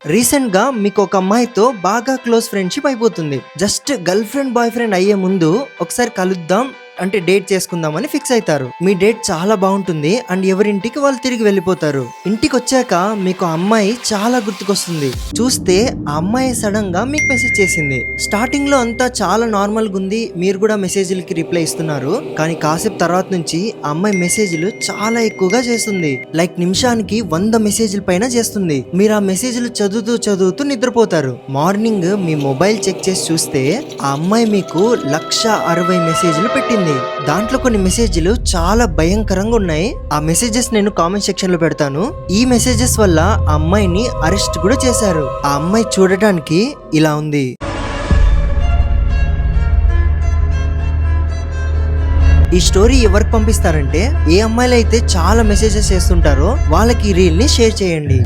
Recent గా మీకు ఒక అమ్మాయితో బాగా క్లోజ్ ఫ్రెండ్షిప్ అయిపోతుంది. Just girl friend boy friend అయ్యే ముందు ఒకసారి కలుద్దాం అంటే డేట్ చేసుకుందామని ఫిక్స్ అవుతారు. మీ డేట్ చాలా బాగుంటుంది అండ్ ఎవరింటికి వాళ్ళు తిరిగి వెళ్ళిపోతారు. ఇంటికి వచ్చాక మీకు ఆ అమ్మాయి చాలా గుర్తుకొస్తుంది. చూస్తే ఆ అమ్మాయి సడన్ గా మీకు మెసేజ్ చేసింది. స్టార్టింగ్ లో అంతా చాలా నార్మల్ గా ఉంది, మీరు కూడా మెసేజ్లకి రిప్లై ఇస్తున్నారు. కానీ కాసేపు తర్వాత నుంచి ఆ అమ్మాయి మెసేజ్లు చాలా ఎక్కువగా చేస్తుంది. లైక్ నిమిషానికి 100 మెసేజ్ల పైన చేస్తుంది. మీరు ఆ మెసేజ్లు చదువుతూ నిద్రపోతారు. మార్నింగ్ మీ మొబైల్ చెక్ చేసి చూస్తే ఆ అమ్మాయి మీకు 160 మెసేజ్లు పెట్టింది. దాంట్లో కొన్ని మెసేజ్లు చాలా భయంకరంగా ఉన్నాయి. ఆ మెసేజెస్ నేను కామెంట్ సెక్షన్ లో పెడతాను. ఈ మెసేజెస్ వల్ల ఆ అమ్మాయిని అరెస్ట్ కూడా చేశారు. ఆ అమ్మాయి చూడటానికి ఇలా ఉంది. ఈ స్టోరీ ఎవరికి పంపిస్తారంటే ఏ అమ్మాయిలు అయితే చాలా మెసేజెస్ చేస్తుంటారో వాళ్ళకి ఈ రీల్ ని షేర్ చేయండి.